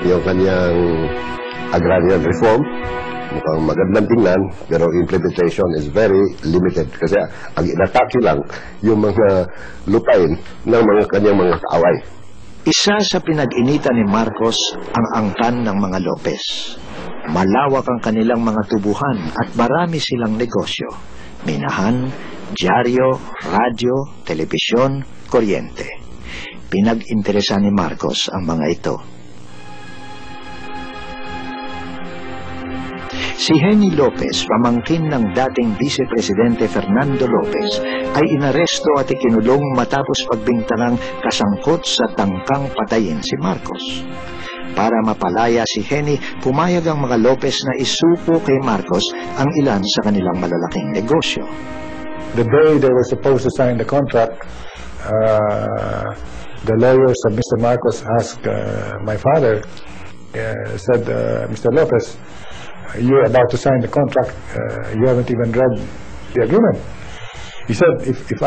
Yung kanyang agrarian reform, mukhang magandang tingnan, pero implementation is very limited kasi ang inatake lang yung mga lupain ng mga kanyang mga kaaway. Isa sa pinag-initan ni Marcos ang angkan ng mga Lopez. Malawak ang kanilang mga tubuhan at marami silang negosyo. Minahan, dyaryo, radyo, telebisyon, kuryente. Pinag-interesa ni Marcos ang mga ito. Si Henny Lopez, pamangkin ng dating Vice Presidente Fernando Lopez, ay inaresto at ikinulong matapos pagbintangang kasangkot sa tangkang patayin si Marcos. Para mapalaya si Henny, pumayag ang mga Lopez na isuko kay Marcos ang ilan sa kanilang malalaking negosyo. The day they were supposed to sign the contract, the lawyers of Mr. Marcos asked my father, said, Mr. Lopez, you're about to sign the contract, you haven't even read the agreement. He said, if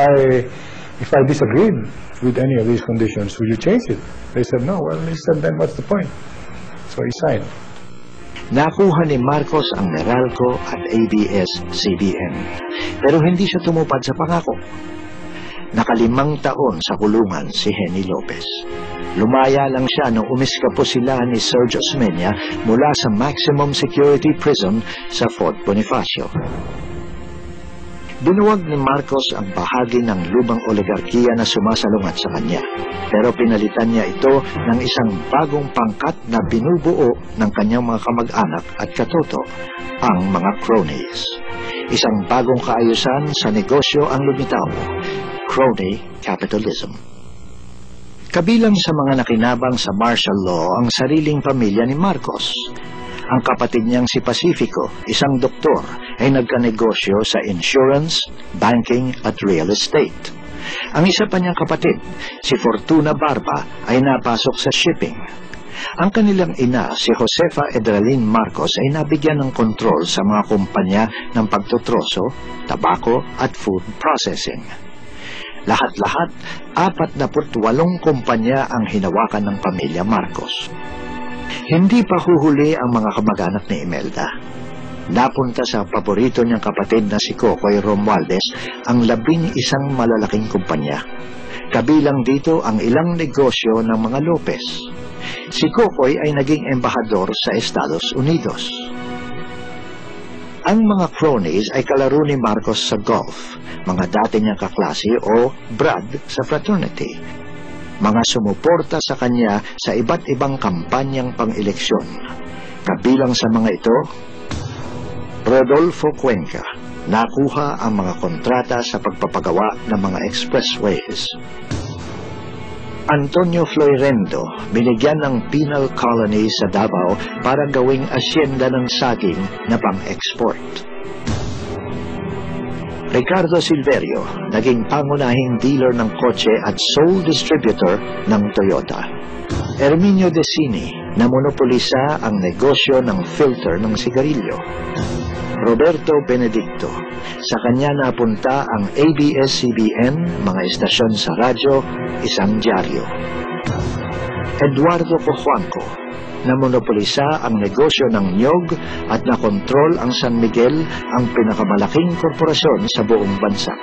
I disagreed with any of these conditions, will you change it? They said, no. Well, he said, then what's the point? So he signed. Nakuha ni Marcos ang Meralco at ABS-CBN, pero hindi siya tumupad sa pangako. Naka5 taon sa kulungan si Henny Lopez. Lumaya lang siya nung umiskapo sila ni Sergio Osmeña mula sa maximum security prison sa Fort Bonifacio. Binuwag ni Marcos ang bahagi ng lumang oligarkiya na sumasalungat sa kanya, pero pinalitan niya ito ng isang bagong pangkat na binubuo ng kanyang mga kamag-anak at katoto, ang mga cronies. Isang bagong kaayusan sa negosyo ang lumitaw, crony capitalism. Kabilang sa mga nakinabang sa martial law ang sariling pamilya ni Marcos. Ang kapatid niyang si Pacifico, isang doktor, ay nagkanegosyo sa insurance, banking at real estate. Ang isa pa niyang kapatid, si Fortuna Barba, ay napasok sa shipping. Ang kanilang ina, si Josefa Edralin Marcos, ay nabigyan ng kontrol sa mga kumpanya ng pagtutroso, tabako at food processing. Lahat-lahat, 48 kumpanya ang hinawakan ng pamilya Marcos. Hindi pa huhuli ang mga kamag-anak ni Imelda. Napunta sa paborito niyang kapatid na si Cocoy Romualdez ang 11 malalaking kumpanya. Kabilang dito ang ilang negosyo ng mga Lopez. Si Cocoy ay naging embahador sa Estados Unidos. Ang mga cronies ay kalaro ni Marcos sa golf, mga dati niyang kaklase o brad sa fraternity. Mga sumuporta sa kanya sa iba't ibang kampanyang pang-eleksyon. Kabilang sa mga ito, Rodolfo Cuenca, nakuha ang mga kontrata sa pagpapagawa ng mga expressways. Antonio Floirendo, binigyan ng penal colony sa Davao para gawing asyenda ng saging na pang-export. Ricardo Silverio, naging pangunahing dealer ng kotse at sole distributor ng Toyota. Herminio Decini, namonopolisa ang negosyo ng filter ng sigarilyo. Roberto Benedicto, sa kanya napunta ang ABS-CBN, mga estasyon sa radyo, isang dyaryo. Eduardo Cojuangco, namonopolisa ang negosyo ng niyog at nakontrol ang San Miguel, ang pinakamalaking korporasyon sa buong bansa.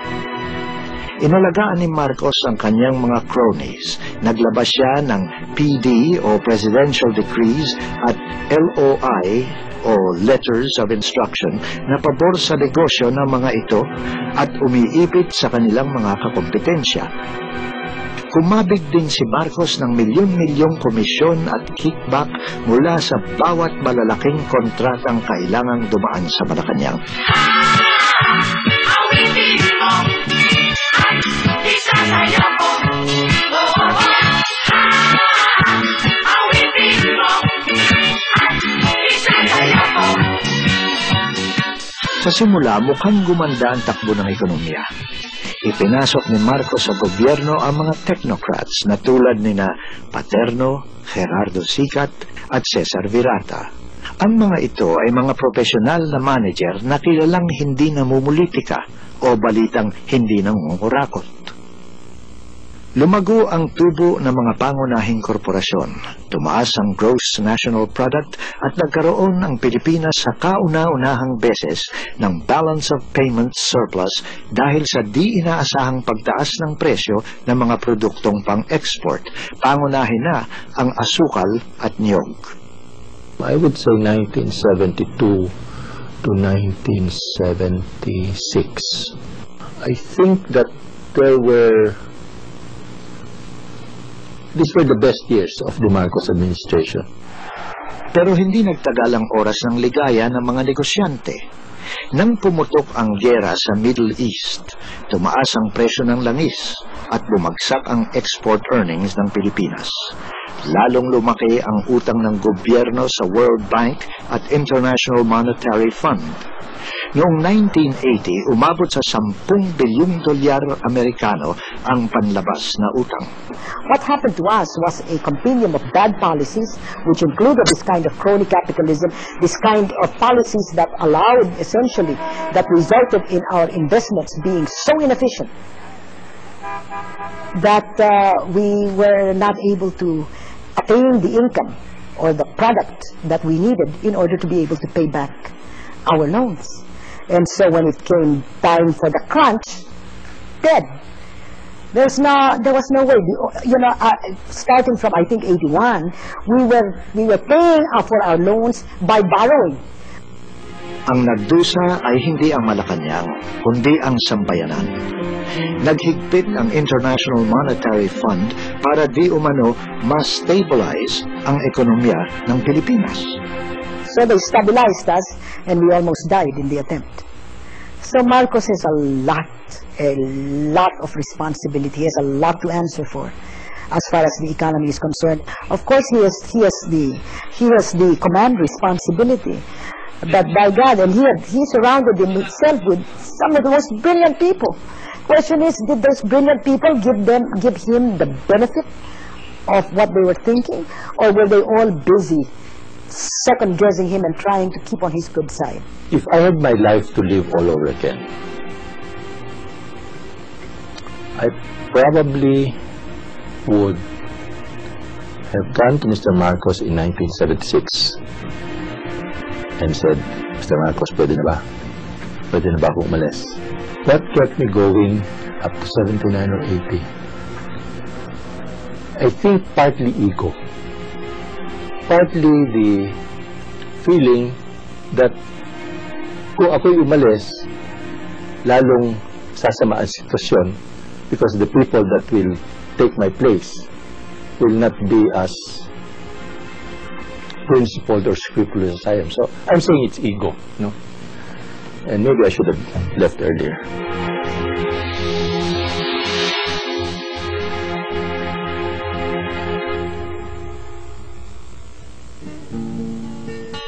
Inalagaan ni Marcos ang kanyang mga cronies. Naglabas siya ng PD o Presidential Decrees at LOI o Letters of Instruction na pabor sa negosyo ng mga ito at umiipit sa kanilang mga kakompetensya. Kumabig din si Marcos ng milyon-milyong komisyon at kickback mula sa bawat malalaking kontratang kailangang dumaan sa Malacanang. Sa simula, mukhang gumanda ang takbo ng ekonomiya. Ipinasok ni Marcos sa gobyerno ang mga technocrats na tulad nina Paterno, Gerardo Sicat at Cesar Virata. Ang mga ito ay mga profesional na manager na kilalang hindi namumulitika o balitang hindi nangungurakot. Lumago ang tubo ng mga pangunahing korporasyon, tumaas ang gross national product at nagkaroon ang Pilipinas sa kauna-unahang beses ng balance of payments surplus dahil sa di inaasahang pagtaas ng presyo ng mga produktong pang-export, pangunahin na ang asukal at niyog. I would say 1972 to 1976. I think that these were the best years of the Marcos administration. Pero hindi nagtagal ang oras ng ligaya ng mga negosyante. Nang pumutok ang giyera sa Middle East, tumaas ang presyo ng langis at bumagsak ang export earnings ng Pilipinas. Lalong lumaki ang utang ng gobyerno sa World Bank at International Monetary Fund. Noong 1980, umabot sa 10 bilyong dolyar Amerikano ang panlabas na utang. What happened to us was a compendium of bad policies, which included this kind of crony capitalism, this kind of policies that allowed, essentially, that resulted in our investments being so inefficient that we were not able to attain the income or the product that we needed in order to be able to pay back our loans. And so when it came time for the crunch, dead. There was no way. Starting from I think 81, we were paying for our loans by borrowing. Ang nagdusa ay hindi ang Malacanang, kundi ang sambayanan. Naghigpit ang International Monetary Fund para di umano mas-stabilize ang ekonomiya ng Pilipinas. So they stabilized us, and we almost died in the attempt. So Marcos has a lot of responsibility. He has a lot to answer for, as far as the economy is concerned. Of course, he has the command responsibility. But by God, and he surrounded himself with some of the most brilliant people. Question is, did those brilliant people give him the benefit of what they were thinking, or were they all busy second-guessing him and trying to keep on his good side? If I had my life to live all over again, I probably would have gone to Mr. Marcos in 1976 and said, Mr. Marcos, pwede na ba? Pwede na ba akong umalis? What kept me going up to 79 or 80? I think partly ego. Partly the feeling that kung ako'y umalis, lalong sasama ang sitwasyon because the people that will take my place will not be as principled or scrupulous as I am. So I'm saying it's ego, no? And maybe I should have left earlier.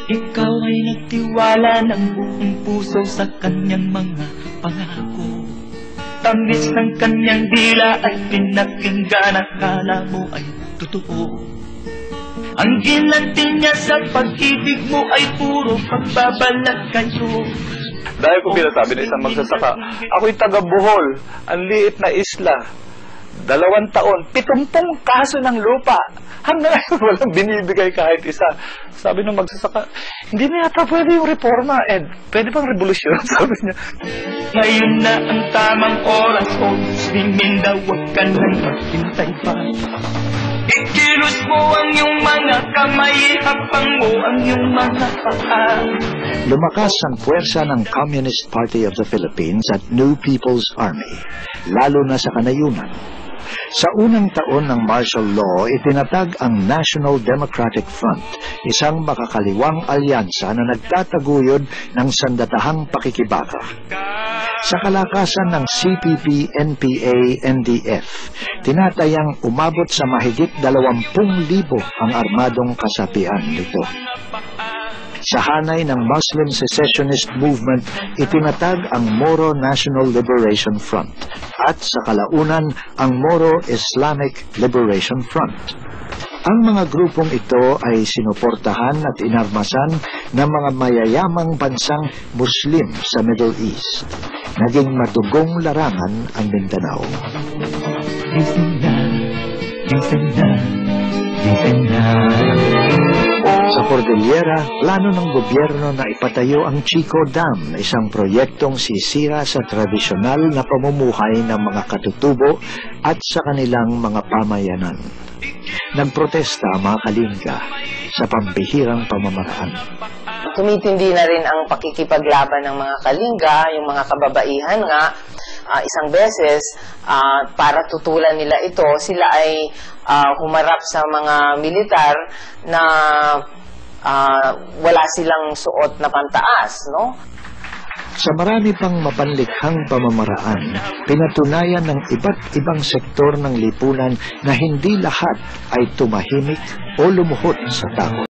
Ikaw ay nagtiwala ng buong puso sa kanyang mga pangako. Tamis ng kanyang dila ay pinakinggan, akala mo ay totoo. Ang ginanti niya sa pag-ibig mo ay puro pagbabalag kayo. Dahil ko pinasabi na isang magsasaka, ako'y taga Bohol, ang liit na isla. 2 taon, 70 kaso ng lupa. Hanggang ngayon walang binibigay kahit isa. Sabi ng magsasaka, hindi na yata pwede yung reforma, Ed. Pwede bang revolusyon? Sabi niya. Ngayon na ang tamang oras, o swimming daw, wag ka nang maghintay pa. Ikilos mo ang iyong mga kamay, hapang mo ang iyong mga paa. Lumakas ang puwersa ng Communist Party of the Philippines at New People's Army, lalo na sa kanayunan. Sa unang taon ng martial law, itinatag ang National Democratic Front, isang makakaliwang alyansa na nagtataguyod ng sandatahang pakikibaka. Sa kalakasan ng CPP, NPA, NDF, tinatayang umabot sa mahigit 20,000 ang armadong kasapian nito. Sa hanay ng Muslim Secessionist Movement, itinatag ang Moro National Liberation Front at sa kalaunan ang Moro Islamic Liberation Front. Ang mga grupong ito ay sinuportahan at inarmasan ng mga mayayamang bansang Muslim sa Middle East. Naging matugong larangan ang Mindanao. minsan na. Sa Cordillera, plano ng gobyerno na ipatayo ang Chico Dam, isang proyektong sisira sa tradisyonal na pamumuhay ng mga katutubo at sa kanilang mga pamayanan. Nagprotesta ang mga Kalinga sa pambihirang pamamaraan. Tumitindi na rin ang pakikipaglaban ng mga Kalinga, yung mga kababaihan nga, isang beses, para tutulan nila ito, sila ay humarap sa mga militar na wala silang suot na pantaas, no? Sa marami pang mapanlikhang pamamaraan, pinatunayan ng iba't ibang sektor ng lipunan na hindi lahat ay tumahimik o lumuhod sa takot.